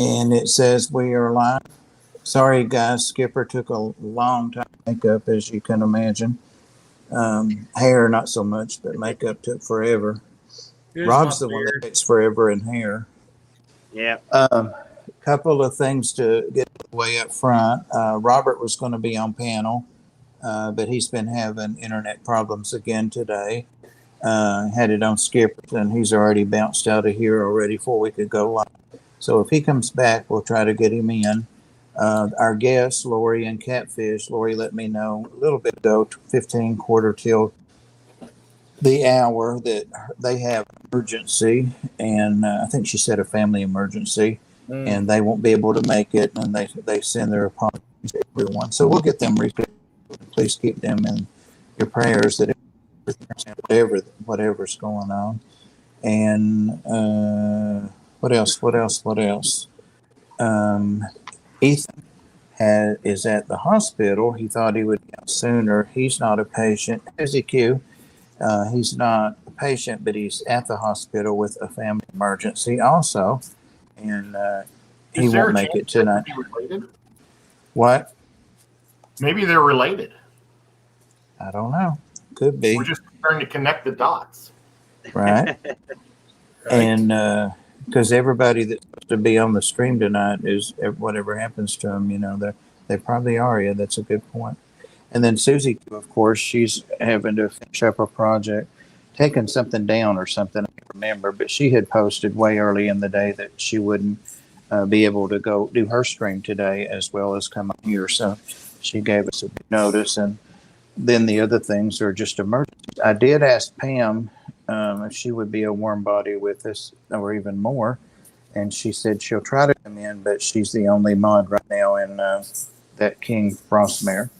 And it says we are live. Sorry, guys. Skipper took a long time to make up, as you can imagine. Hair, not so much, but makeup took forever. Rob's the one that takes forever in hair. Yeah. Couple of things to get way up front. Robert was going to be on panel, but he's been having internet problems again today. Had it on Skipper, and he's already bounced out of here already before we could go live. So if he comes back, we'll try to get him in. Our guests, Lori and Catfish. Lori let me know a little bit ago, 15 quarter till the hour, that they have an emergency, and I think she said a family emergency, and they won't be able to make it, and they send their apologies to everyone. So we'll get them rescheduled. Please keep them in your prayers that whatever's going on. And what else? Ethan is at the hospital. He thought he would be out sooner. He's not a patient. Q. He's not a patient, but he's at the hospital with a family emergency also, and he won't make it tonight. What? Maybe they're related. I don't know. Could be. We're just trying to connect the dots. Right. And because everybody that's supposed to be on the stream tonight is, whatever happens to them, they probably are. Yeah, that's a good point. And then Susie, of course, she's having to finish up a project, taking something down or something, I can't remember, but she had posted way early in the day that she wouldn't be able to go do her stream today as well as come on here. So she gave us a big notice. And then the other things are just emergencies. I did ask Pam if she would be a warm body with us or even more. And she said she'll try to come in, but she's the only mod right now in that King Frostmare.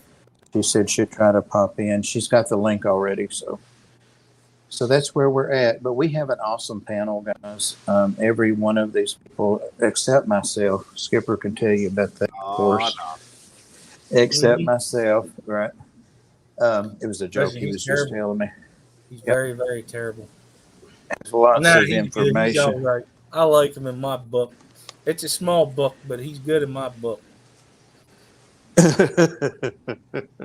She said she'd try to pop in. She's got the link already. So that's where we're at. But we have an awesome panel, guys. Every one of these people, except myself, Skipper can tell you about that, of course. No. Except myself, right? It was a joke. He was just telling me. He's very, very terrible. There's lots of information. He's right. I like him in my book. It's a small book, but he's good in my book.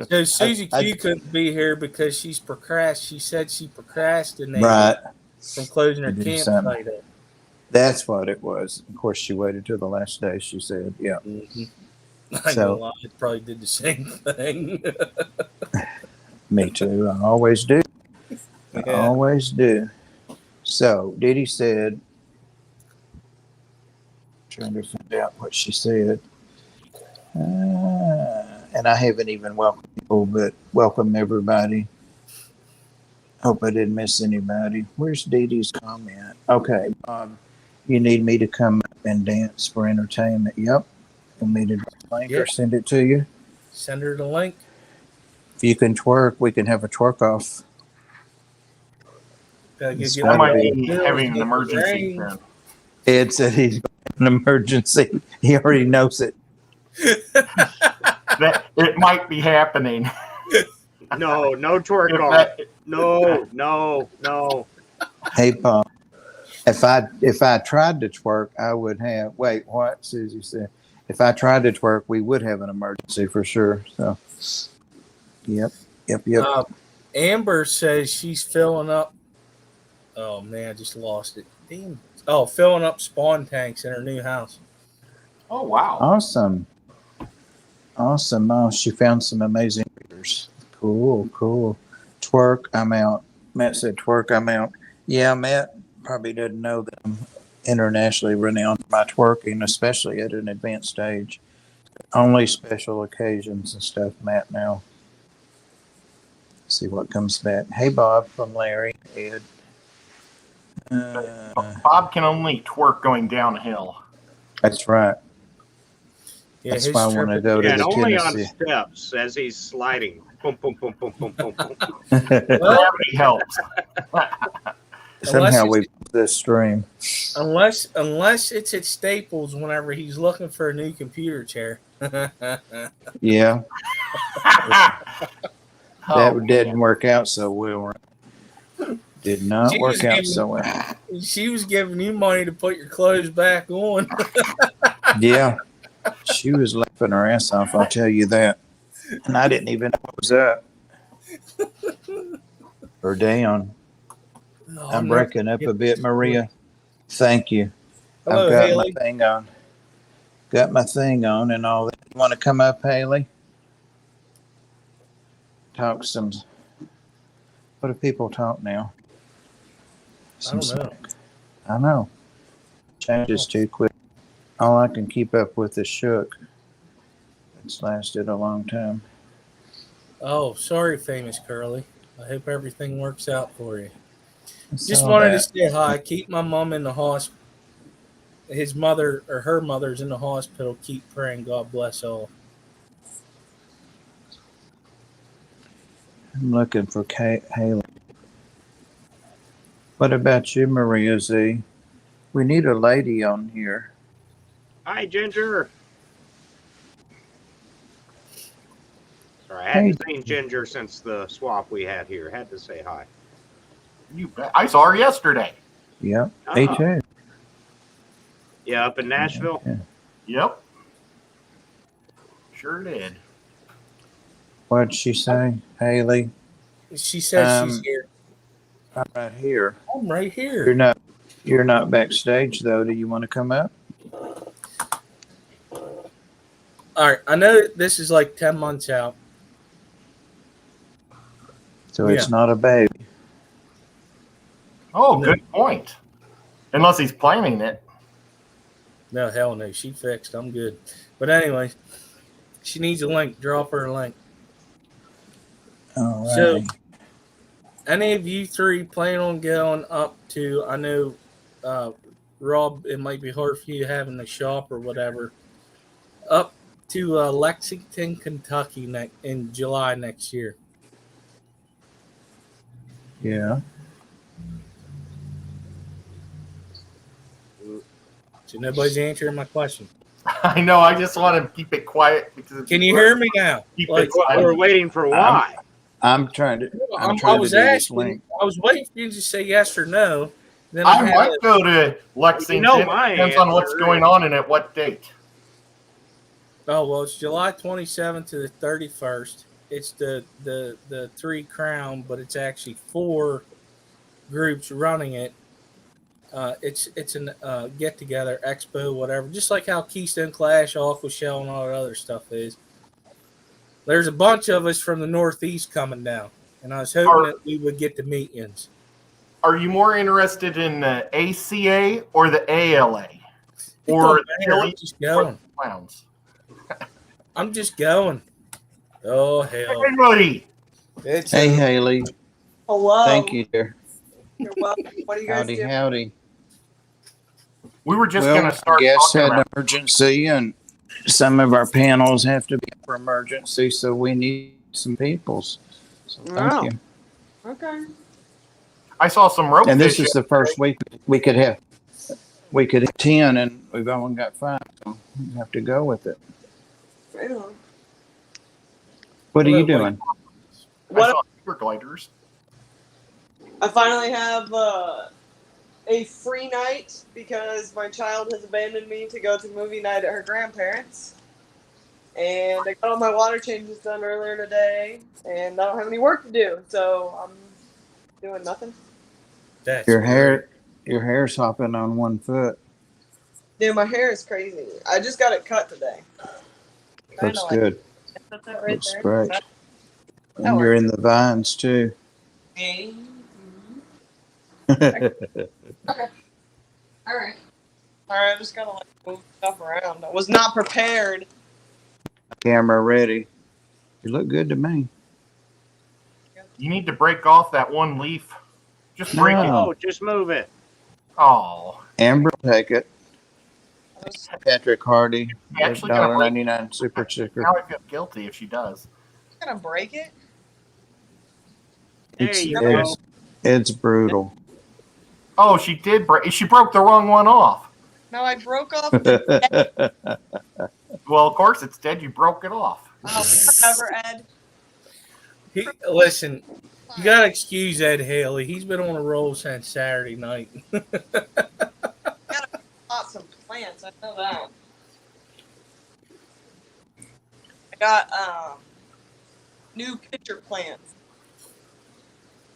So Susie Q couldn't be here because she said she procrastinated from closing her campsite up. That's what it was. Of course, she waited till the last day, she said. Yeah. I know I probably did the same thing. Me too. I always do. I always do. So Didi said, trying to find out what she said. And I haven't even welcomed people, but welcome everybody. Hope I didn't miss anybody. Where's Dee Dee's comment? Okay, Bob, you need me to come up and dance for entertainment. Yep. You want me to link or send it to you? Send her the link. If you can twerk, we can have a twerk off. I might be having an emergency. Ed said he's got an emergency. He already knows it. That it might be happening. No twerk off. No. Hey, Paul. If I tried to twerk, I would have. Wait, what? Susie said. If I tried to twerk, we would have an emergency for sure. So, yep. Amber says she's filling up. Oh man, I just lost it. Damn. Oh, filling up spawn tanks in her new house. Oh wow! Awesome. Oh, she found some amazing readers. Cool. Twerk, I'm out. Matt said, "Twerk, I'm out." Yeah, Matt probably doesn't know that I'm internationally renowned for my twerking, especially at an advanced stage. Only special occasions and stuff, Matt. Now, see what comes back. Hey, Bob from Larry. Ed. Bob can only twerk going downhill. That's right. Yeah, that's why I want to go to the only Tennessee. On steps as he's sliding. Boom, boom, boom, boom, boom, boom, boom. Gravity helps. Somehow we this stream. Unless it's at Staples whenever he's looking for a new computer chair. Yeah. That didn't work out so well. Did not work out so well. She was giving you money to put your clothes back on. Yeah, she was laughing her ass off. I'll tell you that. And I didn't even know what was up or down. Oh, I'm never breaking up forget a bit, this. Maria. Thank you. Hello, I've got Haley. my thing on. Got my thing on and all that. You want to come up, Haley? Talk some. What do people talk now? I don't know. I know. Changes too quick. All I can keep up with is shook. It's lasted a long time. Oh, sorry, famous Curly. I hope everything works out for you. It's Just all wanted to that. say hi. Keep my mom in the hospital. His mother or her mother's in the hospital. Keep praying. God bless all. I'm looking for Haley. What about you, Maria Z? We need a lady on here. Hi, Ginger. Sorry, I Hey. hadn't seen Ginger since the swap we had here. Had to say hi. You bet. I saw her yesterday. Yep, me Oh. too. Yeah, up in Nashville. Yeah. Yep. Sure did. What'd she say, Haley? She says she's Um, here. I'm right here. I'm right here. You're not backstage though. Do you want to come up? All right. I know this is like 10 months out. So it's not a baby. Oh, No. good point. Unless he's planning it. No, hell no. She fixed. I'm good. But anyway, she needs a link. Drop her a link. All right. So, any of you three plan on going up to, I know, Rob, it might be hard for you having a shop or whatever, up to Lexington, Kentucky in July next year. Yeah. So nobody's answering my question. I know. I just want to keep it quiet because. Can you hear me now? Keep Like, it We're quiet. waiting for why. I'm trying to. I I'm trying to was do this asking. link. I was waiting for you to say yes or no. Then I might go to Lexington. You know my Depends on what's answer. going on and at what date. Oh well, it's July 27th to the 31st. It's the Three Crown, but it's actually 4 groups running it. It's an get together expo, whatever, just like how Keystone Clash, Aqua Shell, and all that other stuff is. There's a bunch of us from the Northeast coming down, and I was hoping that we would get to meet-ins. Are you more interested in the ACA or the ALA? Or I'm just going. Clowns? I'm just going. Oh hell! Hey, buddy. It's Hey, Haley. Hello. Thank you, dear. You're welcome. What do you guys Howdy, do? howdy. We were just Well, going to start guests talking had an about. emergency, and some of our panels have to be for emergency, so we need some peoples. So thank Wow. you. Okay. I saw some rope And this fish. is the first week we could have 10, and we've only got 5, so we have to go with it. Right on. What are you doing? I saw super gliders. I finally have a free night because my child has abandoned me to go to movie night at her grandparents. And I got all my water changes done earlier today, and I don't have any work to do, so I'm doing nothing. That's Your great. hair's hopping on one foot. Dude, my hair is crazy. I just got it cut today. Looks Kinda good. Put that right Looks there. great. That And you're in the vines too. Mhm. Okay. All right. All right. I just gotta like move stuff around. I was not prepared. Camera ready. You look good to me. You need to break off that one leaf. Just break it. No. Oh, just move it. Oh. Amber, take it. I was Patrick Hardy, You actually gotta break $1.99 super sticker. Now I feel guilty if she does. gonna break it. There you go. It's brutal. Oh, she did break. She broke the wrong one off. No, I broke off the. Well, of course it's dead. You broke it off. Oh, whatever, Ed. Listen, you gotta excuse Ed Haley. He's been on a roll since Saturday night. Got some plants. I know that. I got new pitcher plants,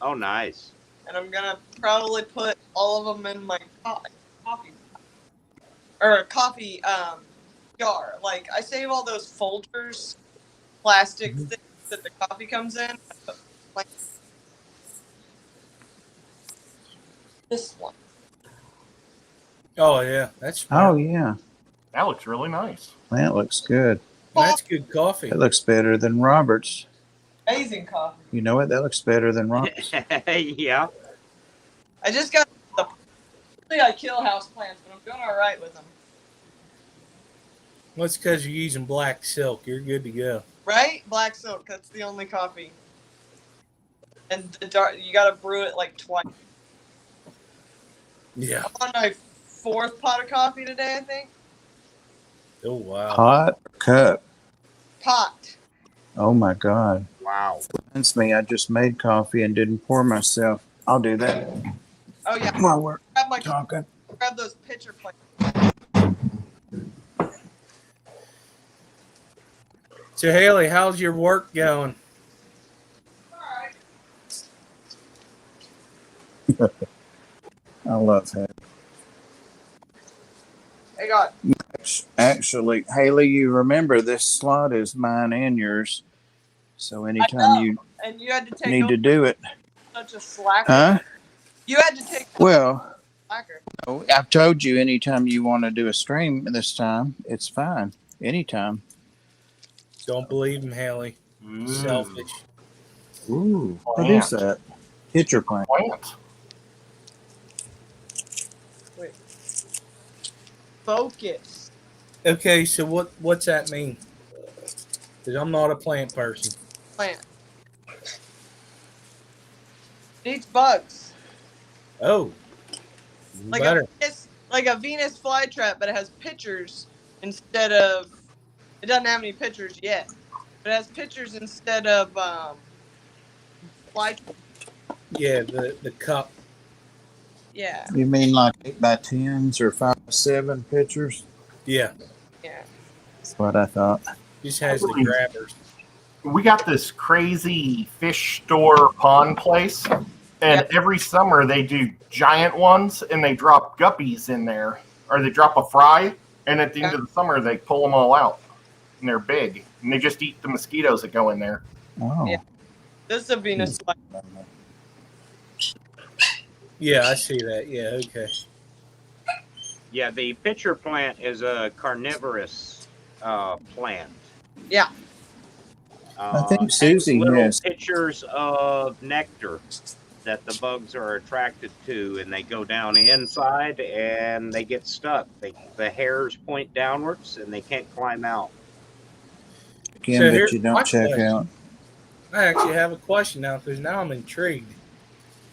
Oh, nice. and I'm gonna probably put all of them in my coffee or a coffee jar. Like I save all those Folgers plastic things that the coffee comes in. Like this one. Oh yeah, that's Oh smart. yeah, That looks really nice. that looks good. That's good coffee. That looks better than Robert's. Amazing coffee. You know what? That looks better than Robert's. Yeah. I just got the. I kill house plants, but I'm doing all right with them. Well, it's because you're using black silk. You're good to go. Right? Black silk. That's the only coffee. And the dark, you gotta brew it like twice. Yeah. I'm on my 4th pot of coffee today, I think. Oh wow. Hot cup. Pot. Oh my God. Wow. Reminds me, I just made coffee and didn't pour myself. I'll do that Oh yeah. while we're Grab talking. those pitcher plates. So Haley, how's your work going? I love that. I got. Actually, Haley, you remember this slot is mine and yours. So anytime you And you had to take need over to do it. such a slacker. Huh? You had to take over Well, slacker. no, I've told you anytime you want to do a stream this time, it's fine. Anytime. Don't believe him, Haley. Selfish. Ooh. What is that? Pitcher plant. Plant. Wait. Focus. Okay, so what's that mean? Because I'm not a plant person. Plant. Eats bugs. Oh. Like Better. a Venus flytrap, but it has pitchers instead of. It doesn't have any pitchers yet, but it has pitchers instead of fly. Yeah, the cup. Yeah, You mean like 8x10s or 5x7 pitchers? Yeah. yeah. That's what I thought. Just has the grabbers. We got this crazy fish store pond place, and every summer they do giant ones, and they drop guppies in there, or they drop a fry, and at the end of the summer they pull them all out, and they're big, and they just eat the mosquitoes that go in there. Oh. Yeah. This is a Venus fly. Yeah, I see that. Yeah, okay. Yeah, the pitcher plant is a carnivorous plant. Yeah. I think Has Susie little has. pitchers of nectar that the bugs are attracted to, and they go down inside and they get stuck. The hairs point downwards and they can't climb out. Again, So that here's you my don't check question. out. I actually have a question now because now I'm intrigued.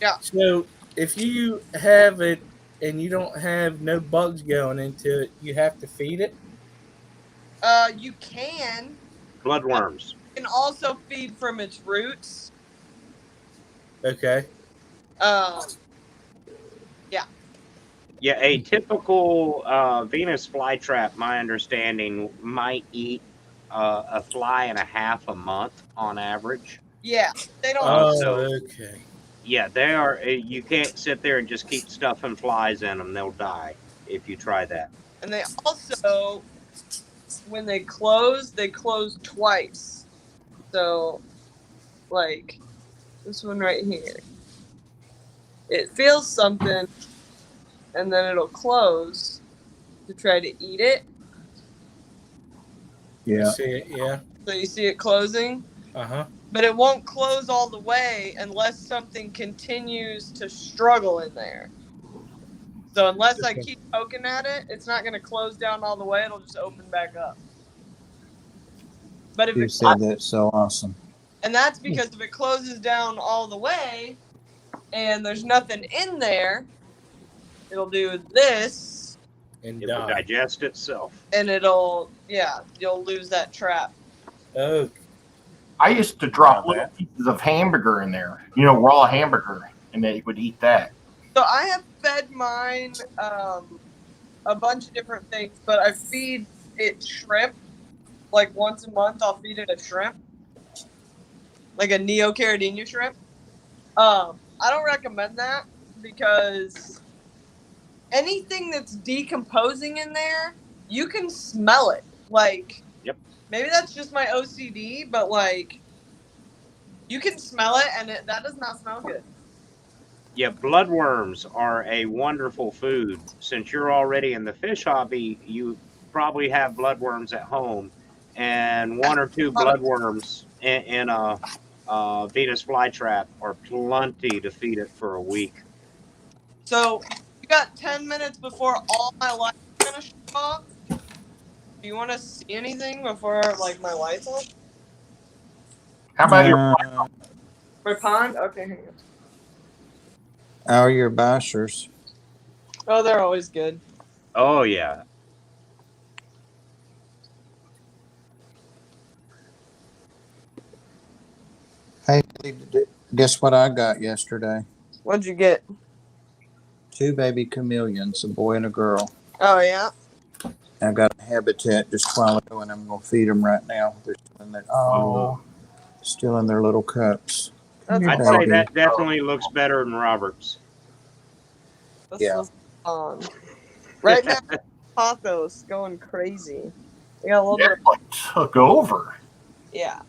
Yeah. So if you have it and you don't have no bugs going into it, you have to feed it? You can. Bloodworms. You can also feed from its roots. Okay. Yeah, a typical Venus flytrap, my understanding, might eat a fly and a half a month on average. Yeah, they don't. Oh, okay. Yeah, they are. You can't sit there and just keep stuffing flies in them; they'll die if you try that. And they also, when they close twice. So, like this one right here, it feels something, and then it'll close to try to eat it. Yeah. I see it, yeah. So you see it closing, Uh-huh. but it won't close all the way unless something continues to struggle in there. So unless I keep poking at it, it's not going to close down all the way. It'll just open back up. But if You it said that's so awesome. And that's because if it closes down all the way and there's nothing in there, it'll do this And It will die. digest itself. and you'll lose that trap. Oh, I used to drop little pieces of hamburger in there, raw hamburger, and they would eat that. So I have fed mine a bunch of different things, but I feed it shrimp like once a month, I'll feed it a shrimp, like a Neo Caridina shrimp. I don't recommend that because anything that's decomposing in there, you can smell it. Like, Yep. Maybe that's just my OCD, but like, you can smell it, and that does not smell good. Yeah, bloodworms are a wonderful food. Since you're already in the fish hobby, you probably have bloodworms at home, and 1 or 2 bloodworms in a Venus flytrap are plenty to feed it for a week. So, you got 10 minutes before all my lights are gonna shut off. Do you want to see anything before like my lights off? How about your My pond? Okay, hang on. How are your bashers? Oh, they're always good. Oh yeah. Hey, guess what I got yesterday? What'd you get? 2 baby chameleons, a boy and a girl. Oh yeah. I've got a habitat just while ago, and I'm going to feed them right now. They're still in their little cups. That's Come I'd here, say baby. that definitely looks better than Robert's. Yeah. On. Right now, Pathos going crazy. They got a little bit It like took over. yeah.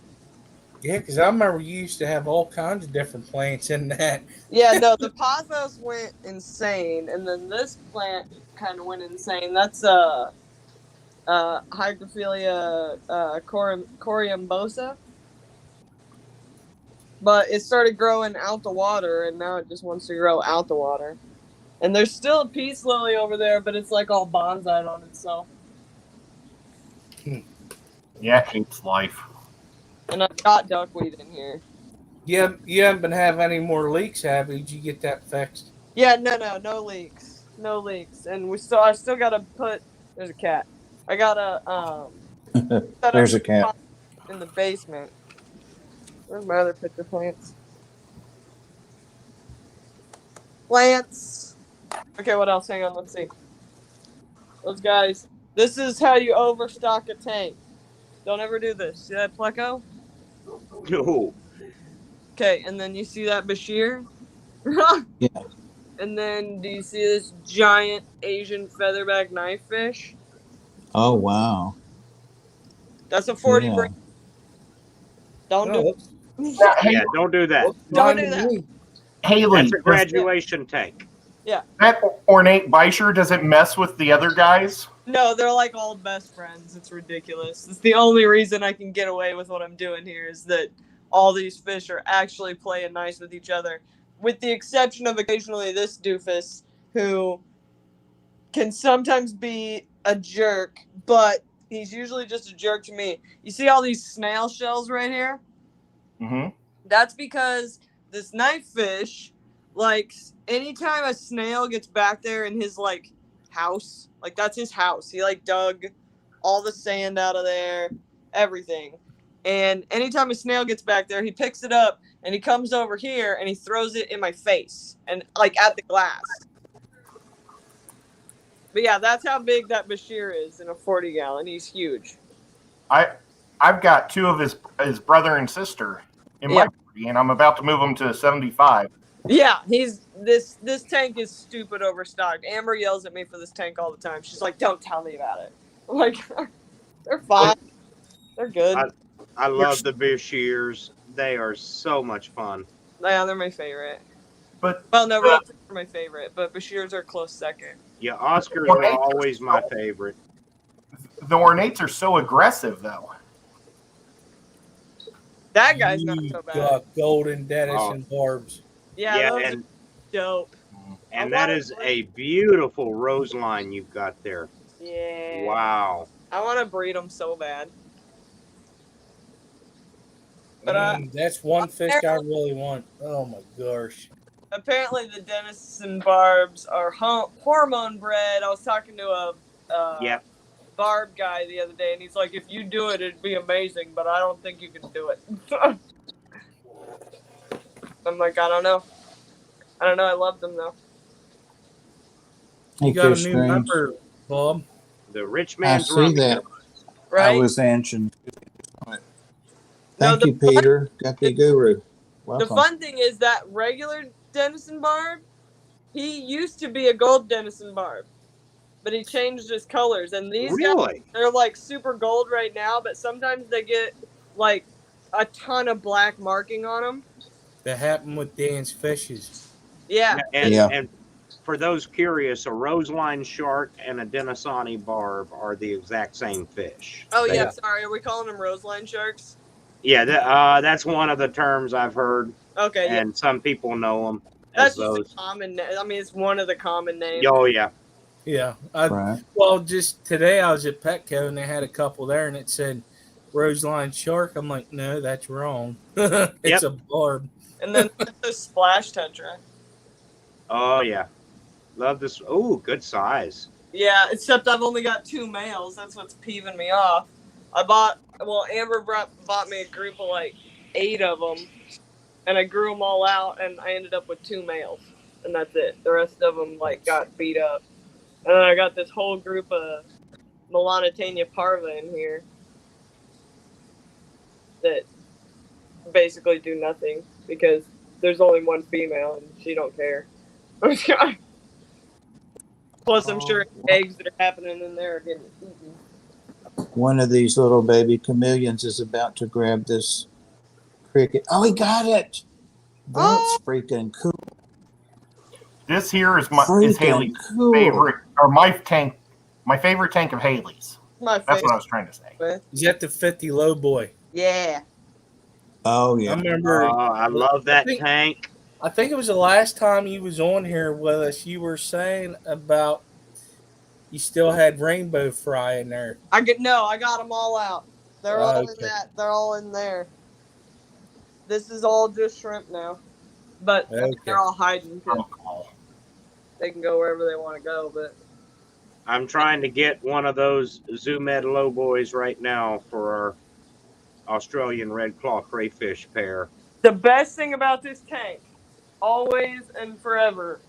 Yeah, because I remember you used to have all kinds of different plants in that. Yeah, no, the Pathos went insane, and then this plant kind of went insane. That's Hygrophila coriambosa. But it started growing out the water, and now it just wants to grow out the water. And there's still a peace lily over there, but it's like all bonsai'd on itself. Yeah, it hates life. And I've got duckweed in here. You haven't been having any more leaks, have you? Did you get that fixed? Yeah, no leaks. No leaks. And I still gotta put, there's a cat. I gotta, set up There's a cat. in the basement. Where's my other picture plants? Plants. Okay, what else? Hang on, let's see. Those guys. This is how you overstock a tank. Don't ever do this. See that pleco? No. Okay, and then you see that Bashir? Yeah. And then do you see this giant Asian featherback knife fish? Oh, wow. That's a 40 Yeah. brain. Don't do it. Yeah, don't do that. Don't do that. Haley, That's a graduation tank. that ornate Bisher, does it mess with the other guys? No, they're like all best friends. It's ridiculous. It's the only reason I can get away with what I'm doing here is that all these fish are actually playing nice with each other, with the exception of occasionally this doofus who can sometimes be a jerk, but he's usually just a jerk to me. You see all these snail shells right here? Mm-hmm. That's because this knife fish, like, anytime a snail gets back there in his, like, house, like, that's his house. He, like, dug all the sand out of there, everything. And anytime a snail gets back there, he picks it up, and he comes over here, and he throws it in my face, and, like, at the glass. But, yeah, that's how big that Bashir is in a 40-gallon. He's huge. I've got 2 of his brother and sister in my party, and I'm about to move them to 75. Yeah, this tank is stupid overstocked. Amber yells at me for this tank all the time. She's like, "Don't tell me about it." I'm like, they're fine. They're good. I love the Bashirs. They are so much fun. Yeah, they're my favorite. But Well, no, Raptors are my favorite, but Bashirs are close second. Yeah, Oscars are always my favorite. the ornates are so aggressive, though. That guy's not so bad. Got golden Dennis and barbs. Yeah, those and are dope. and that is a beautiful rose line you've got there. Yeah. Wow. I want to breed them so bad. But That's one fish I really want. Oh my gosh. apparently the Dennis and Barbs are hormone bred. I was talking to a barb guy the other day, and he's like, "If you do it, it'd be amazing, but I don't think you can do it." I'm like, I don't know. I love them though. You got a new number, Bob. The rich I man's see that. right? I was answering. No, Thank you, Peter. Guppy Guru. The Welcome. fun thing is that regular Denison barb, he used to be a gold Denison barb, but he changed his colors. And these guys, Really? they're like super gold right now, but sometimes they get like a ton of black marking on them. That happened with Dan's fishes. Yeah. And for those curious, a roseline shark and a Denisani barb are the exact same fish. Oh, yeah. Yeah. Sorry. Are we calling them roseline sharks? Yeah, that's one of the terms I've heard, Okay. Yeah. and some people know them That's as just those. a common name. I mean, it's one of the common names. Oh yeah, Yeah. Right. Well, just today I was at Petco and they had a couple there and it said roseline shark. I'm like, no, that's wrong. It's Yep. a barb. And then the splash tetra. oh yeah, love this. Oh, good size. Yeah, except I've only got 2 males. That's what's peeving me off. Amber bought me a group of like 8 of them, and I grew them all out, and I ended up with 2 males, and that's it. The rest of them like got beat up, and then I got this whole group of Melanitania parva in here that basically do nothing because there's only one female and she don't care. Plus, I'm sure eggs that are happening in there are getting eaten. One of these little baby chameleons is about to grab this cricket. Oh, he got it. That's freaking cool. This here is Freaking Haley's cool. favorite, or my favorite tank of Haley's. My That's what I favorite. was trying to say. Is that the 50 low boy? Yeah. Oh, I yeah. remember. I love that tank. I think it was the last time you was on here with us. You were saying about you still had rainbow fry in there. I got them all out. They're all in Okay. that. They're all in there. This is all just shrimp now, but Okay. they're all hiding. 'Cause Oh, they can go wherever they want to go. But I'm trying to get one of those Zoomed low boys right now for our Australian red claw crayfish pair. the best thing about this tank, always and forever,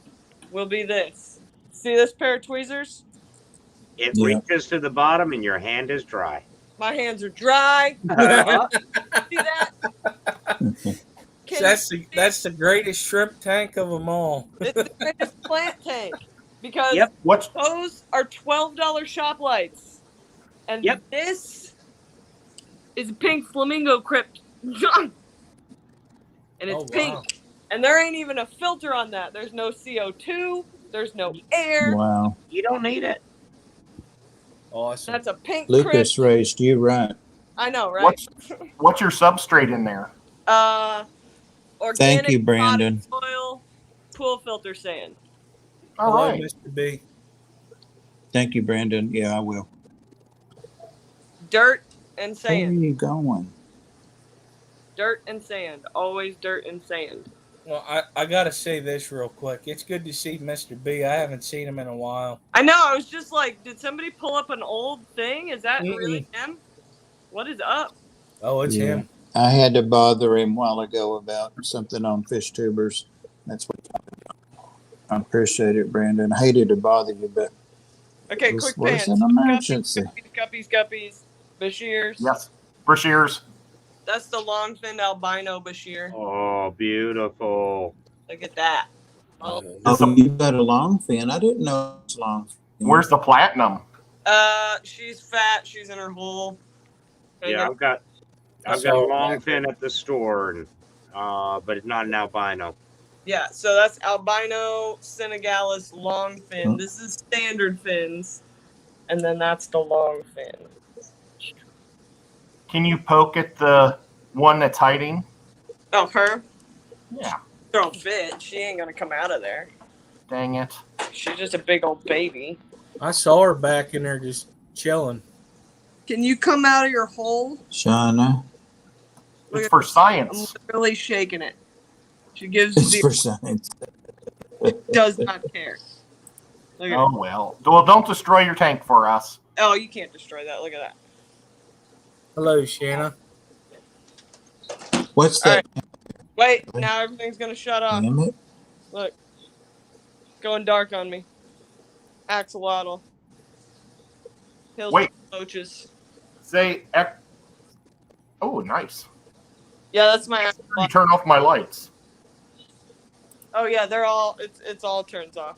will be this. See this pair of tweezers? It Yeah. reaches to the bottom and your hand is dry. My hands are dry. Uh-huh. See that? Can That's you see? the greatest shrimp tank of them all. It's the greatest plant tank because Yep. What's those are $12 shop lights, and Yep. this is a pink flamingo crypt, and it's Oh, pink, wow. and there ain't even a filter on that. There's no CO2. There's no air. Wow. You don't need it. Awesome. That's a pink Lucas crypt. raised you right. I know, right? what's your substrate in there? Organic you, Brandon. potting soil, pool filter sand. All Hello, right. Mr. B. Thank you, Brandon. Yeah, I will. Dirt and Where are sand. you going? Dirt and sand. Always dirt and sand. Well, I gotta say this real quick. It's good to see Mr. B. I haven't seen him in a while. I know. I was just like, did somebody pull up an old thing? Is that Mm-mm. really him? What is up? Oh, it's Yeah. him. I had to bother him a while ago about something on fish tubers. That's what I appreciate it, Brandon. I hated to bother you, but Okay, it was, quick pants. an emergency. Guppies. Bashirs. Yes. Brashears. That's the long fin albino Bashir. Oh, beautiful. Look at that. Oh. Oh, you got a long fin. I didn't know it was long fin. Where's the platinum? She's fat. She's in her hole. Yeah, I've got a saw it long back fin at the store, and but it's not an albino. Yeah, so that's albino Senegalis long fin. Huh? This is standard fins, and then that's the long fin. Can you poke at the one that's hiding? Oh, her? Yeah. Don't fit. She ain't gonna come out of there. Dang it. She's just a big old baby. I saw her back in there just chilling. Can you come out of your hole? Shauna, Look It's at- for I'm science. literally shaking it. She gives it's the for science. does not care. Look at Oh, well. Well, don't destroy your tank for us. it. Oh, you can't destroy that. Look at that. Hello, Shanna. What's that? Wait, now everything's gonna shut off. Damn it. Look. Going dark on me. Axolotl. Hills Wait. Loaches. Say, oh, nice. Yeah, that's my. You turn off my lights. Oh yeah, they're all. It's all turns off.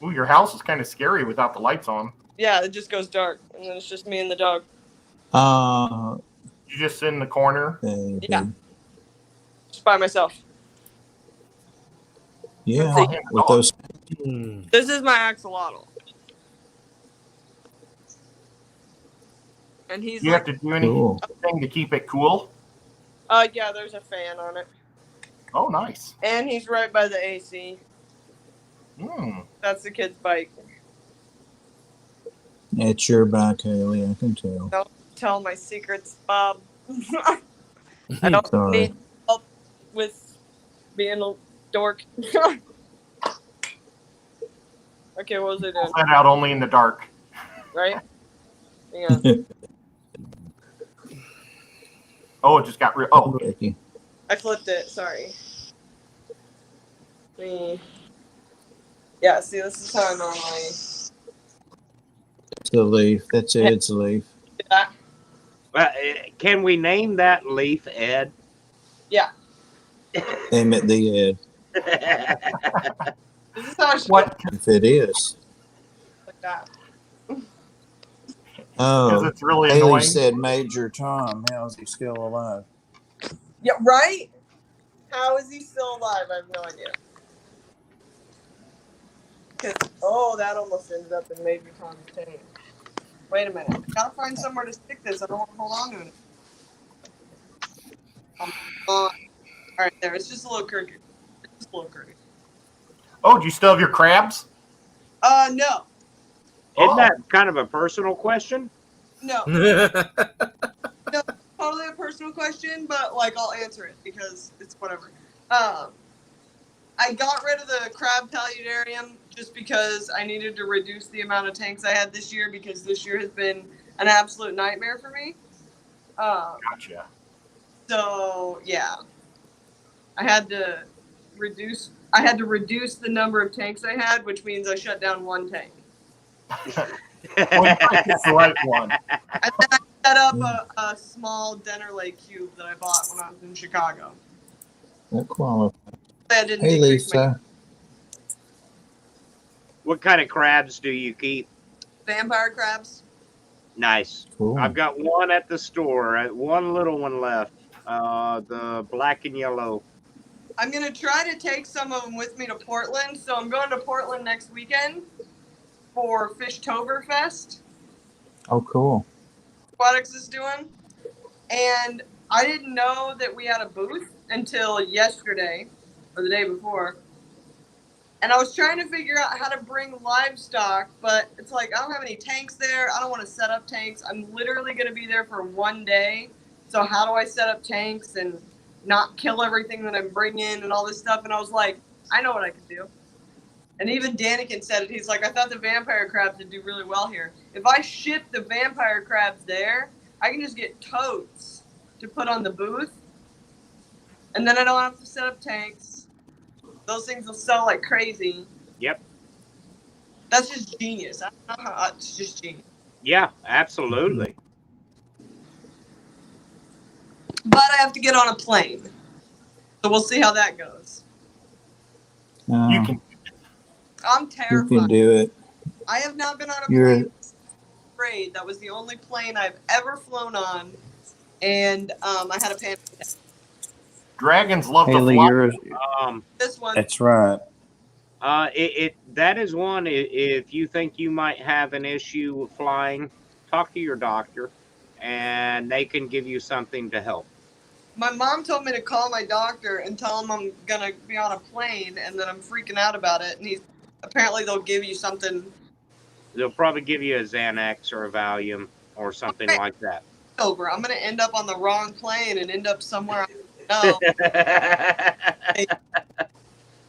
Ooh, your house is kind of scary without the lights on. Yeah, it just goes dark, and then it's just me and the dog. You just sit in the corner. Yeah. Just by myself. Yeah, So, with those. this is my axolotl. And he's You have to do anything to keep it cool. Yeah, there's a fan on it. Oh, nice. And he's right by the AC. That's the kid's bike. It's your bike, Haley. I can tell. Don't tell my secrets, Bob. I don't need help with being a dork. Okay, what was I doing? Let out only in the dark. Right? Yeah. Oh, it just got real. Oh, Ricky. I flipped it. Sorry. Yeah, see, this is how I normally. It's the leaf. That's it. It's a leaf. Yeah. Can we name that leaf Ed? Yeah. Aim at the Ed. This is how I should what? If it is. like that. Because Oh, it's really Haley annoying. said Major Tom. How is he still alive? Yeah, right? How is he still alive? I have no idea. That almost ended up in Major Tom's tank. Wait a minute. I gotta find somewhere to stick this. I don't want to hold on to it. Alright, there. It's just a little crooked. Oh, do you still have your crabs? No. Isn't that kind of a personal question? No. No, totally a personal question, but like I'll answer it because it's whatever. I got rid of the crab paludarium just because I needed to reduce the amount of tanks I had this year because this year has been an absolute nightmare for me. Gotcha. So yeah, I had to reduce the number of tanks I had, which means I shut down one tank. Well, you picked the right one. And then I set up a small Dennerley cube that I bought when I was in Chicago. That qualifies. I didn't Hey, decrease my Lisa. What kind of crabs do you keep? vampire crabs. Nice. Cool. I've got one at the store. One little one left. The black and yellow. I'm gonna try to take some of them with me to Portland. So I'm going to Portland next weekend for Fishtoberfest. Oh, cool. Aquatics is doing, and I didn't know that we had a booth until yesterday or the day before. And I was trying to figure out how to bring livestock, but it's like I don't have any tanks there. I don't want to set up tanks. I'm literally going to be there for one day. So how do I set up tanks and not kill everything that I'm bringing and all this stuff? And I was like, I know what I can do. And even Daniken said it. He's like, I thought the vampire crabs would do really well here. If I ship the vampire crabs there, I can just get totes to put on the booth. And then I don't have to set up tanks. Those things will sell like crazy. Yep. That's just genius. I don't know how. It's just genius. Yeah, absolutely. But I have to get on a plane. So we'll see how that goes. You can. I'm You terrified. can do it. I have not been on a You're- plane. Afraid. That was the only plane I've ever flown on. And I had a panic attack. Dragons love Haley, to fly. you're. This one. That's right. That is one. If you think you might have an issue with flying, talk to your doctor, and they can give you something to help. My mom told me to call my doctor and tell him I'm gonna be on a plane and that I'm freaking out about it. And apparently they'll give you something. They'll probably give you a Xanax or a Valium or something like that. Over. I'm gonna end up on the wrong plane and end up somewhere I don't know.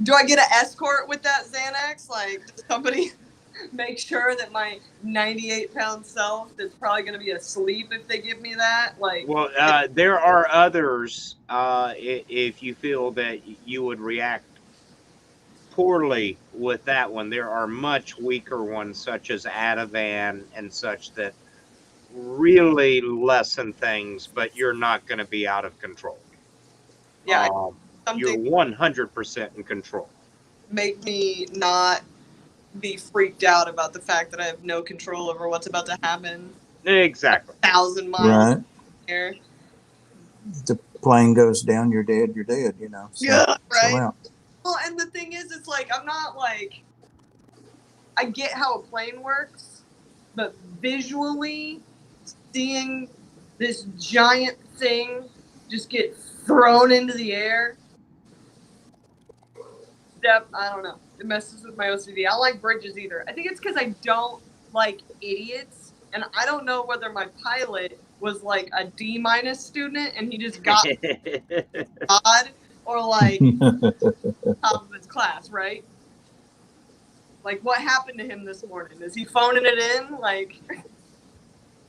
Do I get an escort with that Xanax? Like, does somebody make sure that my 98-pound self that's probably going to be asleep if they give me that? Like, Well, there are others. If you feel that you would react poorly with that one, there are much weaker ones, such as Ativan and such, that really lessen things, but you're not going to be out of control. Yeah, You're something 100% in control. make me not be freaked out about the fact that I have no control over what's about to happen Exactly. 1,000 miles Right. in the air. The plane goes down, you're dead, you know. So Yeah, chill right. out. Well, and the thing is, it's like I'm not like I get how a plane works, but visually seeing this giant thing just get thrown into the air, I don't know. It messes with my OCD. I don't like bridges either. I think it's because I don't like idiots, and I don't know whether my pilot was like a D- student and he just got God, or like top of his class, right? Like, what happened to him this morning? Is he phoning it in? Like,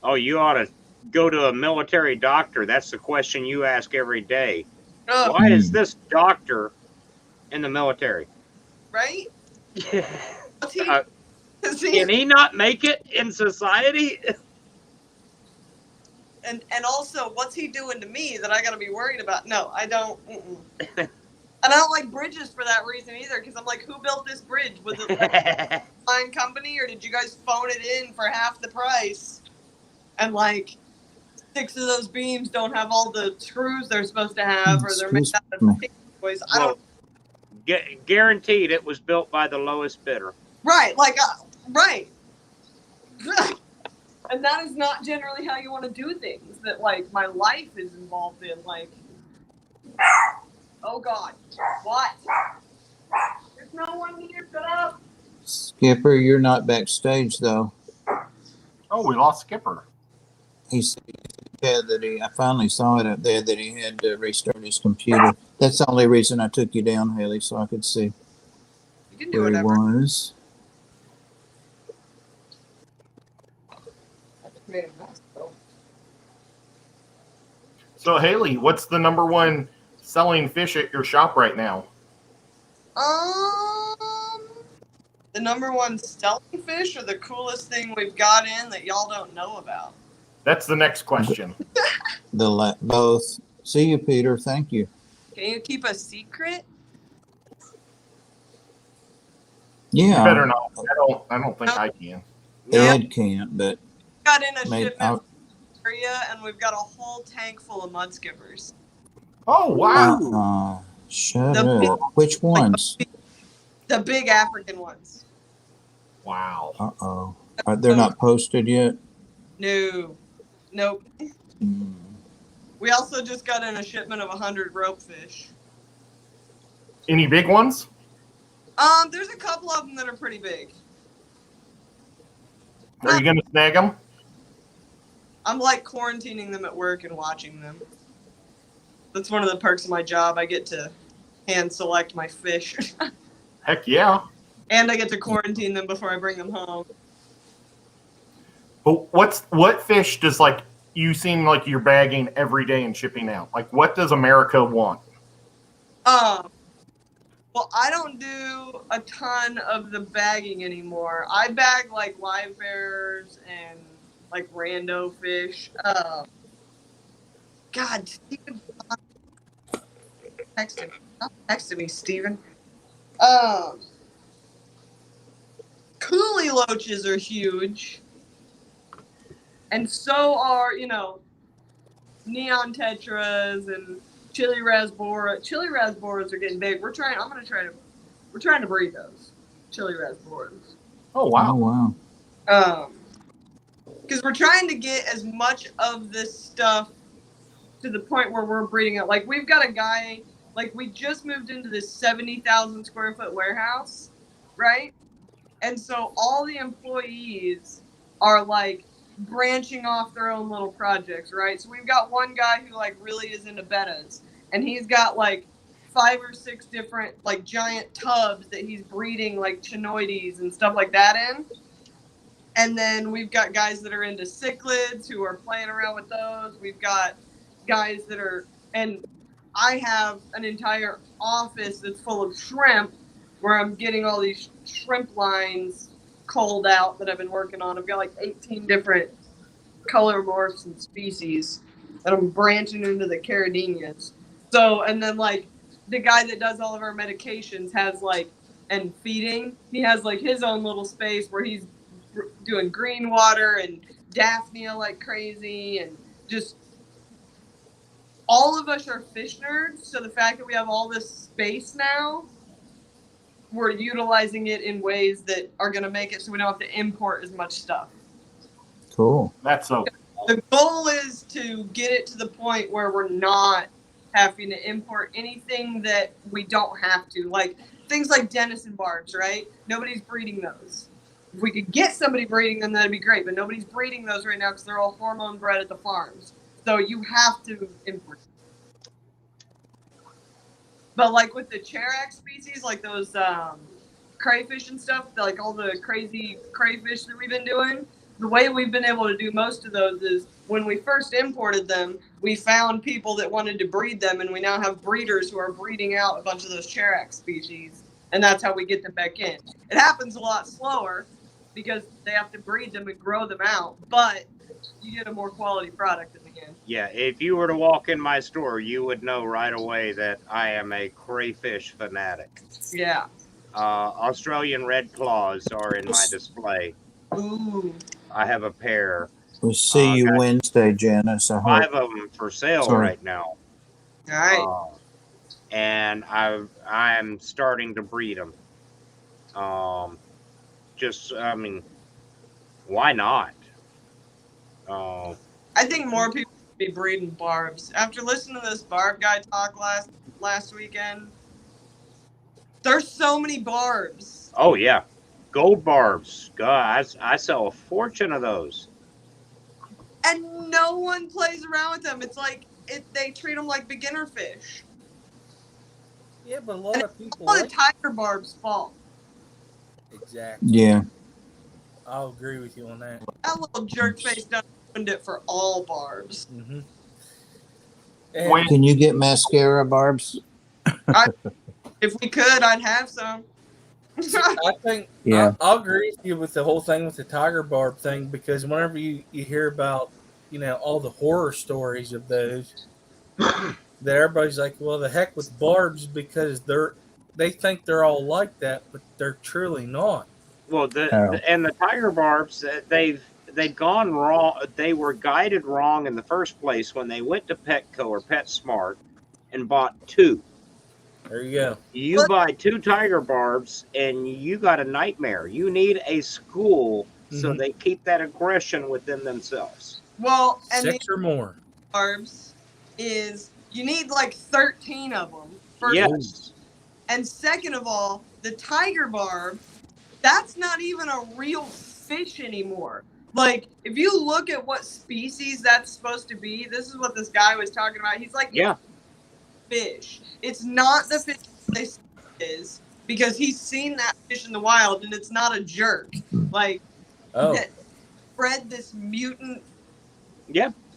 Oh, you ought to go to a military doctor. That's the question you ask every day. ugh, Why is this doctor in the military? right? What's he, Uh, is he, Can he not make it in society? and also, what's he doing to me that I gotta be worried about? No, I don't. And I don't like bridges for that reason either, because I'm like, who built this bridge? Was it like a fine company, or did you guys phone it in for half the price? And like 6 of those beams don't have all the screws they're supposed to have, or they're made Excuse out me. of pink boys. I Well, don't. guaranteed it was built by the lowest bidder. Right, like, right. And that is not generally how you want to do things that, like, my life is involved in. Like, oh God, what? There's no one here. Shut up. Skipper, you're not backstage though. Oh, we lost Skipper. He said I finally saw it up there that he had to restart his computer. That's the only reason I took you down, Haley, so I could see You can do where he whatever. was. I just made a mess, though. So, Haley, what's the number one selling fish at your shop right now? The number one selling fish, or the coolest thing we've got in that y'all don't know about? That's the next question. Both. See you, Peter. Thank you. Can you keep a secret? You Yeah. better not. I don't think I can. Ed can't, but Got in a maybe shipment area, and we've got a whole tank full of mud skippers. Oh, wow. Shut The big- up. Which ones? The big African ones. Wow. Uh-oh. They're not posted yet? No. Nope. Hmm. We also just got in a shipment of 100 rope fish. Any big ones? There's a couple of them that are pretty big. Are you going to snag them? I'm like quarantining them at work and watching them. That's one of the perks of my job. I get to hand select my fish. Heck yeah. And I get to quarantine them before I bring them home. But what fish does, like, you seem like you're bagging every day and shipping out? Like, what does America want? Well, I don't do a ton of the bagging anymore. I bag like live bearers and like rando fish. God, Steven, texted me. Stop texting me, Steven. Coolie loaches are huge. And so are, neon tetras and chili raspbora. Chili raspboras are getting big. We're trying to breed those chili raspboras. Oh, Oh, wow. wow. Because we're trying to get as much of this stuff to the point where we're breeding it. Like, we've got a guy, like, we just moved into this 70,000 square foot warehouse, right? And so all the employees are, like, branching off their own little projects, right? So we've got one guy who, like, really is into bettas, and he's got, like, 5 or 6 different, like, giant tubs that he's breeding, like, chinoides and stuff like that in. And then we've got guys that are into cichlids who are playing around with those. We've got guys that are, and I have an entire office that's full of shrimp where I'm getting all these shrimp lines culled out that I've been working on. I've got like 18 different color morphs and species, and I'm branching into the Caridinias. So, and then like the guy that does all of our medications has like, and feeding, he has like his own little space where he's doing green water and Daphnia like crazy, and just all of us are fish nerds. So the fact that we have all this space now, we're utilizing it in ways that are going to make it so we don't have to import as much stuff. Cool. That's so. The goal is to get it to the point where we're not having to import anything that we don't have to. Like things like Denison barbs, right? Nobody's breeding those. If we could get somebody breeding them, that'd be great. But nobody's breeding those right now because they're all hormone bred at the farms. So you have to import them. But like with the Cherax species, like those crayfish and stuff, like all the crazy crayfish that we've been doing, the way we've been able to do most of those is when we first imported them, we found people that wanted to breed them, and we now have breeders who are breeding out a bunch of those Cherax species, and that's how we get them back in. It happens a lot slower because they have to breed them and grow them out, but you get a more quality product in the end. Yeah, if you were to walk in my store, you would know right away that I am a crayfish fanatic. Yeah. Australian red claws are in my display. Ooh. I have a pair. We'll see you got Wednesday, Janice. I hope. 5 of them for sale Sorry. right now. All right. And I'm starting to breed them. I mean, why not? I think more people should be breeding barbs. After listening to this barb guy talk last weekend, there's so many barbs. Oh yeah, gold barbs. God, I sell a fortune of those. And no one plays around with them. It's like they treat them like beginner fish. Yeah, but a lot of people. All the tiger barbs fall. Exactly. Yeah. I'll agree with you on that. That little jerk face doesn't ruin it for all barbs. Mm-hmm. Can you get mascara barbs? If we could, I'd have some. I think I'll agree with you with the whole thing with the tiger barb thing, because whenever you hear about, all the horror stories of those, that everybody's like, well, the heck with barbs, because they think they're all like that, but they're truly not. Well, and the tiger barbs, they've gone wrong. They were guided wrong in the first place when they went to Petco or PetSmart and bought 2. There you go. You buy 2 tiger barbs and you got a nightmare. You need a school so they keep that aggression within themselves. Well, and 6 or more barbs is you need like 13 of them. Yes. And second of all, the tiger barb, that's not even a real fish anymore. Like, if you look at what species that's supposed to be, this is what this guy was talking about. He's like, yeah, fish. It's not the fish they say it is, because he's seen that fish in the wild, and it's not a jerk. Like, that bred this mutant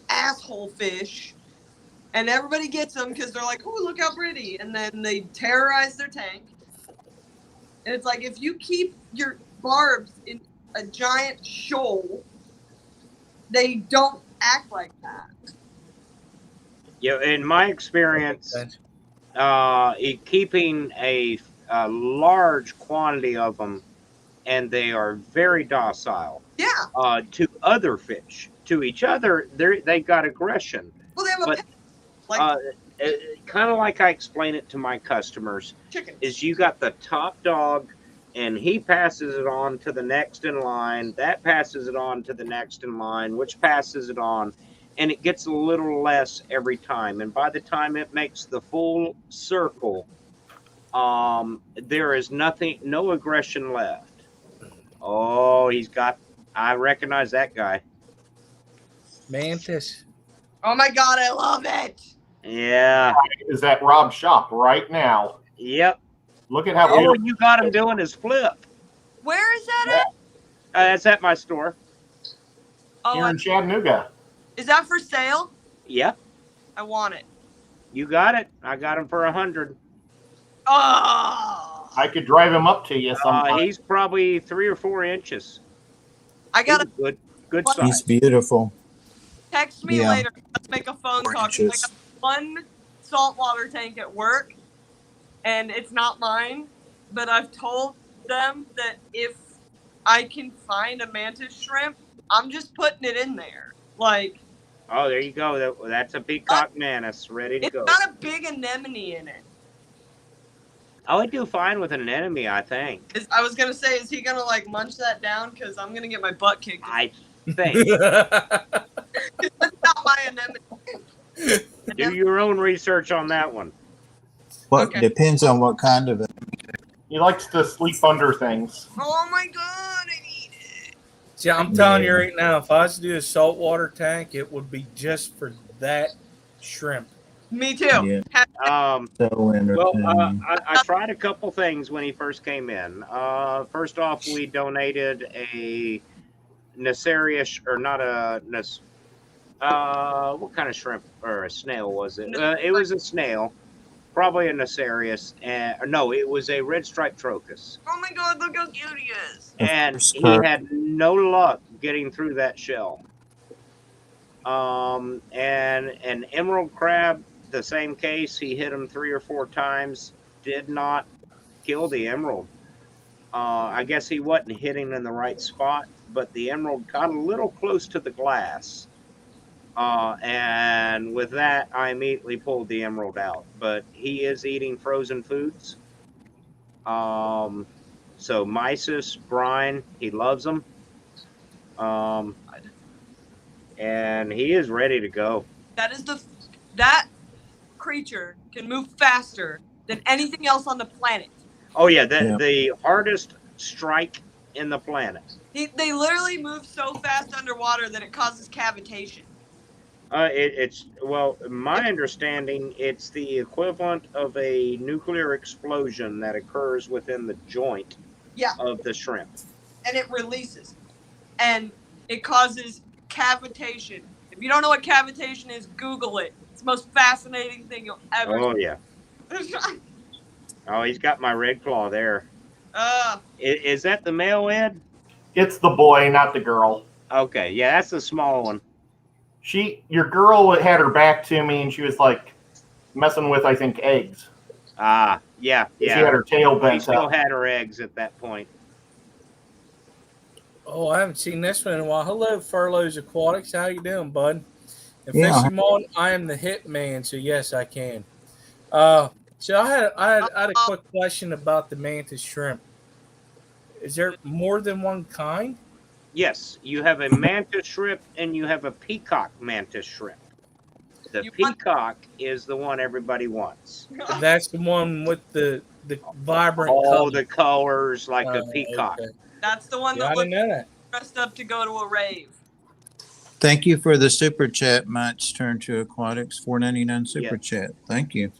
asshole fish, and everybody gets them because they're like, oh, look how pretty. And then they terrorize their tank. And it's like, if you keep your barbs in a giant shoal, they don't act like that. Yeah, in my experience, keeping a large quantity of them, and they are very docile. Yeah. To other fish, to each other, they got aggression. Well, they have a pet, kind of like I explain it to my customers. Chickens. Is you got the top dog, and he passes it on to the next in line. That passes it on to the next in line, which passes it on. And it gets a little less every time. And by the time it makes the full circle, there is no aggression left. Oh, I recognize that guy. Mantis. Oh my God, I love it. Yeah. Is at Rob's shop right now. Yep. Look at how beautiful. You got him doing his flip. Where is that at? It's at my store. Oh, here in Chattanooga. Is that for sale? Yep. I want it. You got it. I got him for 100. Oh. I could drive him up to you sometime. He's probably 3 or 4 inches. I got a good size. He's beautiful. Text me Yeah. later. Let's make a phone 4 call. 'Cause I inches. got one saltwater tank at work, and it's not mine. But I've told them that if I can find a mantis shrimp, I'm just putting it in there. Like, Oh, there you go. That's a peacock mantis ready to it's go. got a big anemone in it. I would do fine with an enemy, I think. I was gonna say, is he gonna like munch that down? Because I'm gonna get my butt kicked. I think. That's not my anemone. Do your own research on that one. What Okay. depends on what kind of it. He likes to sleep under things. Oh my god, I need it. See, I'm telling you right now, if I was to do a saltwater tank, it would be just for that shrimp. Me too. Yeah. Um, So well, entertaining. I tried a couple things when he first came in. First off, we donated a Nacerius, or not a what kind of shrimp or a snail was it? It was a snail, probably a Nacerius, and no, it was a red striped trocus. Oh my god, look how cute he is. And first he carp. had no luck getting through that shell. And an emerald crab, the same case. He hit him 3 or 4 times, did not kill the emerald. I guess he wasn't hitting in the right spot, but the emerald got a little close to the glass. And with that, I immediately pulled the emerald out. But he is eating frozen foods. So mysis, brine, he loves them. And he is ready to go. That creature can move faster than anything else on the planet. Oh yeah, Yeah. the hardest strike in the planet. They literally move so fast underwater that it causes cavitation. It's well, my understanding, it's the equivalent of a nuclear explosion that occurs within the joint of the shrimp. And it releases. And it causes cavitation. If you don't know what cavitation is, Google it. It's the most fascinating thing you'll ever Oh yeah. Oh, he's got my red claw there. Is that the male, Ed? It's the boy, not the girl. Okay, yeah, that's the small one. Your girl had her back to me, and she was like messing with, I think, eggs. Yeah. She had her tail She bent still up. had her eggs at that point. Oh, I haven't seen this one in a while. Hello, Furloughs Aquatics. How you doing, bud? And Yeah. Fishy Mon, I am the hit man, so yes, I can. So I had a quick question about the mantis shrimp. Is there more than one kind? Yes, you have a mantis shrimp and you have a peacock mantis shrimp. The peacock is the one everybody wants. That's the one with the vibrant All colors. the colors like a peacock. Okay. That's the one Yeah, I that didn't looks know that. dressed up to go to a rave. Thank you for the super chat, Mike's Turn to Aquatics, $4.99 super Yeah. chat. Thank you.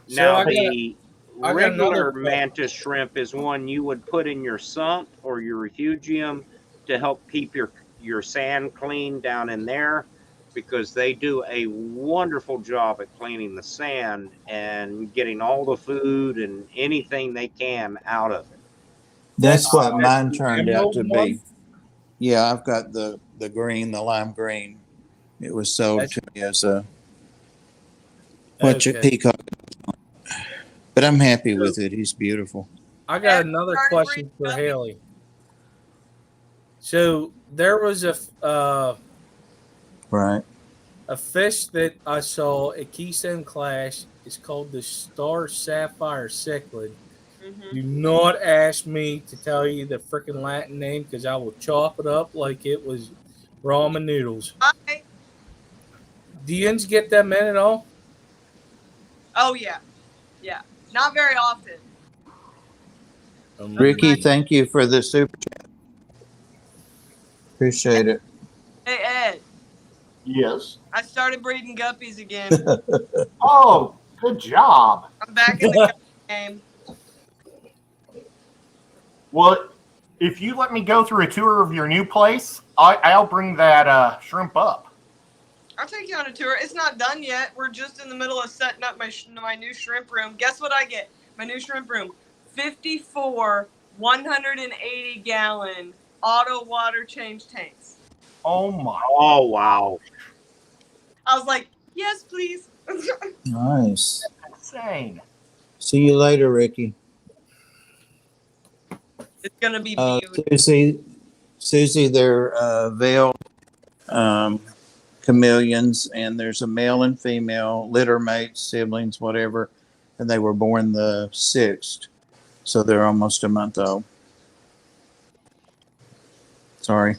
So Now, I got- the I got regular another- mantis shrimp is one you would put in your sump or your refugium to help keep your sand clean down in there, because they do a wonderful job at cleaning the sand and getting all the food and anything they can out of it. That's what mine turned out to Emerald be. one? Yeah, I've got the green, the lime green. It was sold to me as a Okay. peacock. But I'm happy with it. He's beautiful. I got another question for Haley. So there was Right. a fish that I saw at Keystone Clash. It's called the Star Sapphire Cichlid. Mm-hmm. Do not ask me to tell you the freaking Latin name, because I will chop it up like it was ramen noodles. Do you get them in at all? Oh yeah. Not very often. Ricky, thank you for the super chat. Appreciate it. Hey Ed, Yes. I started breeding guppies again. Oh, good job. I'm back in the guppy game. Well, if you let me go through a tour of your new place, I'll bring that shrimp up. I'll take you on a tour. It's not done yet. We're just in the middle of setting up my new shrimp room. Guess what I get? My new shrimp room. 54 180-gallon auto water change tanks. Oh my! Oh wow! I was like, yes, please. Nice. Insane. See you later, Ricky. It's gonna be beautiful. Susie, they're veiled chameleons, and there's a male and female, litter mates, siblings, whatever, and they were born the 6th, so they're almost a month old. Sorry.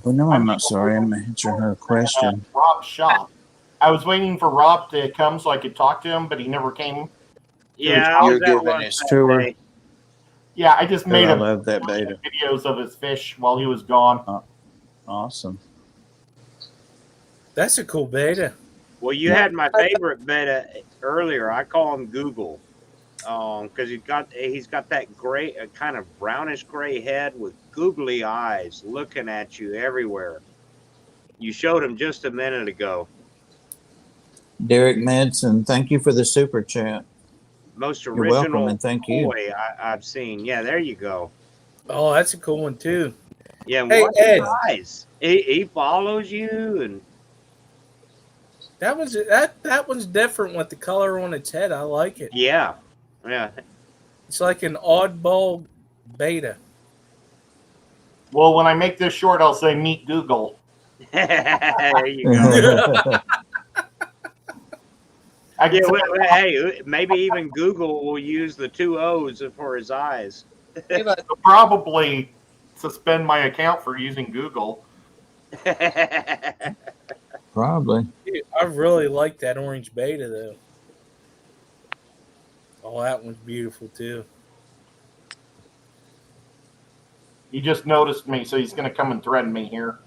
Well, no, I'm not sorry. I'm answering her question. Rob's shop. I was waiting for Rob to come so I could talk to him, but he never came. Yeah, I was You're at giving lunch his that tour. day. Yeah, I just made I a love that beta. videos of his fish while he was gone. Awesome. That's a cool beta. Well, you had my favorite beta earlier. I call him Google, because he's got that gray, kind of brownish gray head with googly eyes looking at you everywhere. You showed him just a minute ago. Derek Madsen, thank you for the super chat. Most You're welcome, original and thank you. toy I've seen. Yeah, there you go. Oh, that's a cool one too. Yeah, and Hey, watch his Ed. eyes. He follows you, and That one's different with the color on its head. I like it. yeah. It's like an oddball beta. Well, when I make this short, I'll say meet Google. There you go. I can Yeah, say- hey, maybe even Google will use the 2 O's for his eyes. I'll probably suspend my account for using Google. Probably. Dude, I really like that orange beta though. Oh, that one's beautiful too. He just noticed me, so he's going to come and threaten me here.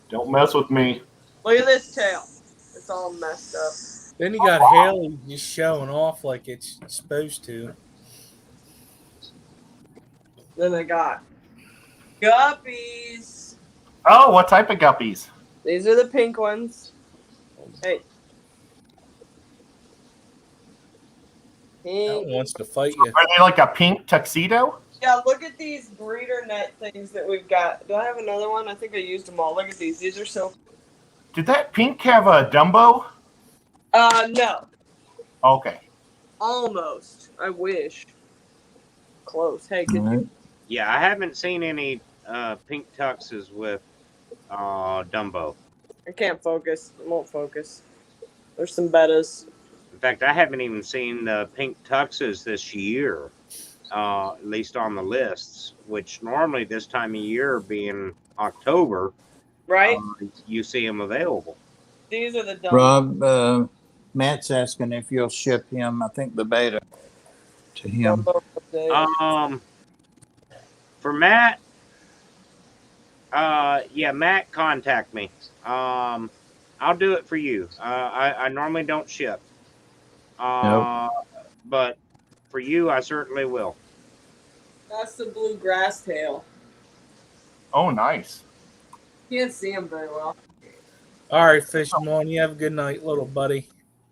Don't mess with me. Look at this tail. It's all messed up. Then you got Haley just showing off like it's supposed to. Then I got Guppies. Oh, what type of guppies? These are the pink ones. Hey. That Pink. one wants to fight you. Are they like a pink tuxedo? Yeah, look at these breeder net things that we've got. Do I have another one? I think I used them all. Look at these. These are so... Did that pink have a Dumbo? No. Okay. Almost. I wish. Close. Hey, All could right. you... Yeah, I haven't seen any pink tuxes with Dumbo. I can't focus. It won't focus. There's some betas. In fact, I haven't even seen the pink tuxes this year, at least on the lists, which normally this time of year, being October, Right? you see them available. These are the dumb... Rob, Matt's asking if you'll ship him, I think, the beta to him. Dumbo update. For Matt, yeah, Matt, contact me. I'll do it for you. I normally don't ship. But for you, I certainly will. That's the blue grass tail. Oh, nice. Can't see them very well. All right, Fishmon, you have a good night, little buddy.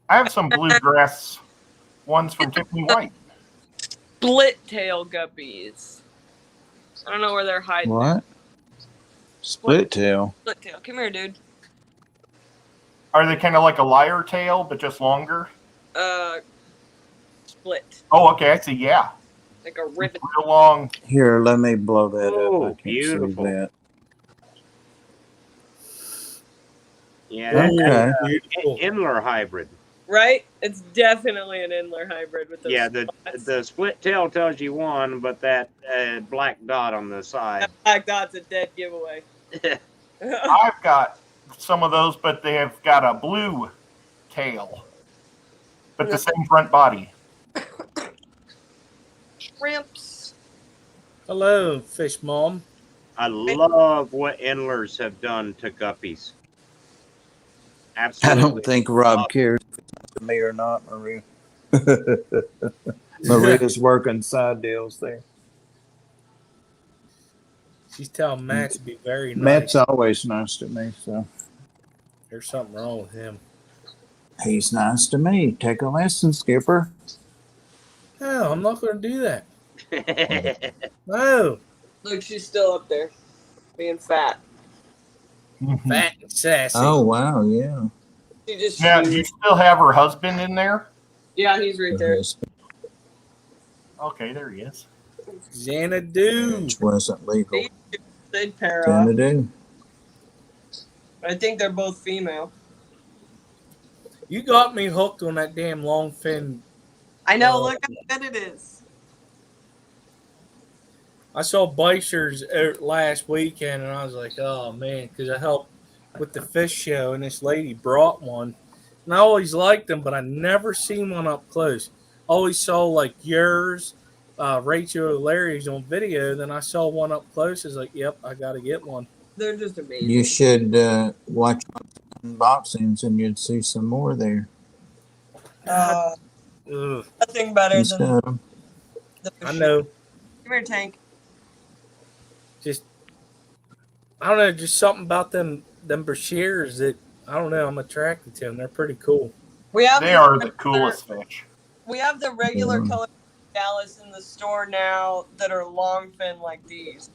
I have some bluegrass ones from Tiffany White. Split tail guppies. I don't know where they're hiding. What? Split tail. Split tail. Come here, dude. Are they kind of like a lyre tail, but just longer? Split. Oh, okay. I see. Yeah. Like a ribbon. Real long. Here, let me blow that Oh, up. I can't beautiful. see that. Yeah, Okay. Beautiful. Inler hybrid. Right? It's definitely an Inler hybrid with those Yeah, spots. the split tail tells you one, but that black dot on the side. That black dot's a dead giveaway. I've got some of those, but they have got a blue tail, but the same front body. Shrimps. Hello, Fish Mom. I love what Inlers have done to guppies. I Absolutely. don't think Rob cares if it's to me or not, Maria. Maria's working side deals there. She's telling Matt to be very nice. Matt's always nice to me, so There's something wrong with him. he's nice to me. Take a lesson, Skipper. No, I'm not going to do that. No. Look, she's still up there. being fat. Fat and sassy. Oh wow, yeah. She just Now, do you still have her husband in there? yeah, he's right there. Okay, there he is. Xanadu. Which wasn't legal. They'd pair up. Xanadu. I think they're both female. You got me hooked on that damn long fin. I know. Oh. Look how good it is. I saw Beischer's last weekend, and I was like, oh, man, because I helped with the fish show, and this lady brought one. And I always liked them, but I never seen one up close. Always saw, like, yours, Rachel O'Leary's on video. Then I saw one up close. I was like, yep, I got to get one. They're just amazing. You should watch unboxings, and you'd see some more there. Ugh. Nothing better He's than got 'em. the I know. Come here, Tank. Just, I don't know, just something about them Bashirs that, I don't know, I'm attracted to them. They're pretty cool. We have They are the coolest fish. We have the regular Mhm. color Dallas in the store now that are long fin like these.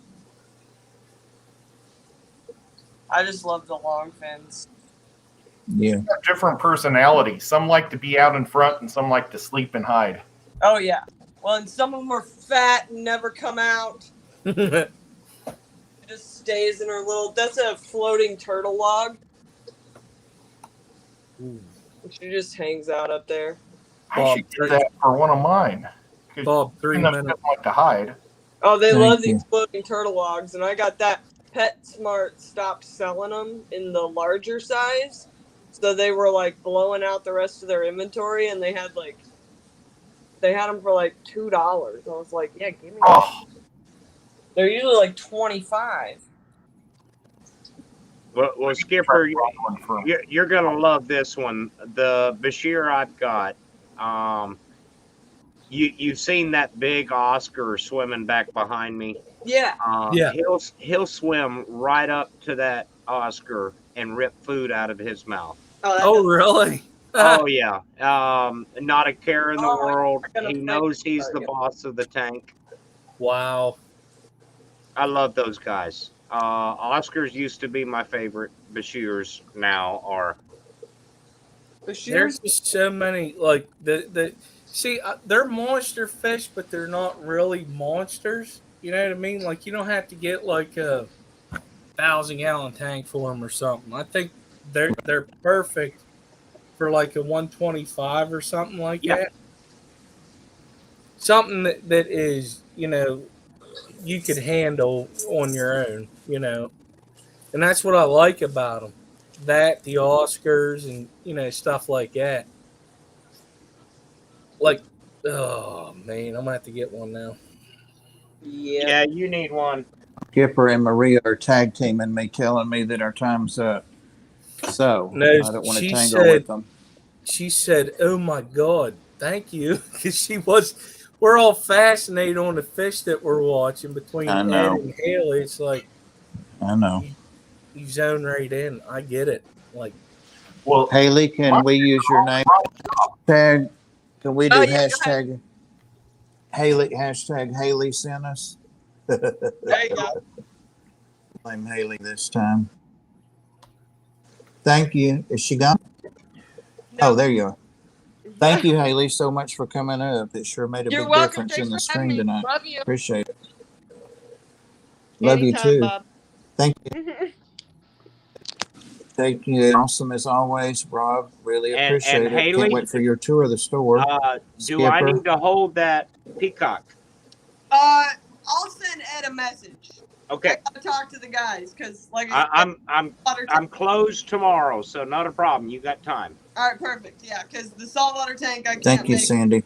I just love the long fins. Yeah. Different personalities. Some like to be out in front, and some like to sleep and hide. Oh yeah. Well, and some of them are fat and never come out. It just stays in her little. That's a floating turtle log. Ooh. She just hangs out up there. I should get that for one of mine. Bob, 3 Enough minutes. doesn't like to hide. Oh, they Thank love you. these floating turtle logs, and I got that. PetSmart stopped selling them in the larger size, so they were like blowing out the rest of their inventory, and they had them for like $2. I was like, yeah, give me. Oh, They're usually like 25. Well, Skipper, one for you're gonna love this one. The Bashir I've got. You've seen that big Oscar swimming back behind me. Yeah. Yeah. He'll swim right up to that Oscar and rip food out of his mouth. Oh, really? Oh yeah. Not a care in the Oh, world. I'm gonna He fight knows he's the you. boss of the tank. Wow. I love those guys. Oscars used to be my favorite. Bashirs now are. There's just so many, like, they're monster fish, but they're not really monsters. You know what I mean? Like, you don't have to get, like, a 1,000-gallon tank for them or something. I think they're perfect for, like, a 125 or something like Yeah. that. Something that is, you know, you could handle on your own, you know. And that's what I like about them. That, the Oscars, and, you know, stuff like that. Like, oh, man, I'm going to have to get one now. Yeah. Yeah, you need one. Skipper and Maria are tag teaming me, telling me that our time's up. So No, I don't want to she tangle said- with them. She said, oh, my God, thank you. Because we're all fascinated on the fish that we're watching between I Ed know. and Haley. It's like, I know. you zone right in. I get it. Like, well, Haley, can we use your name? Tag? Can we do Oh, yeah, go ahead. hashtag Haley sent us? There you go. Blame Haley this time. Thank you. Is she gone? No. Oh, there you are. Thank you, Haley, so much for coming up. It sure made a You're big welcome. difference in Thanks the for having stream me. tonight. Love you. Appreciate it. Love Anytime, you too. Bob. Thank you. Thank you. Awesome as always, Rob. Really And appreciate it. Haley? Can't wait for your tour of the store. Do I Skipper? need to hold that Peacock? I'll send Ed a message. Okay. I gotta talk to the guys because, like I said, I'm saltwater I'm tank. closed tomorrow, so not a problem. You got time. All right, perfect. Yeah, because the saltwater tank I can't Thank you, make. Sandy.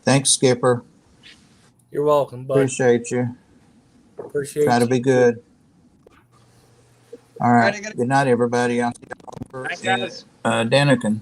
Thanks, Skipper. you're welcome, bud. Appreciate you. Appreciate Try to you. be good. All Alright, right. I gotta- Good night, everybody. I'll see you over Thanks, at guys. Daniken.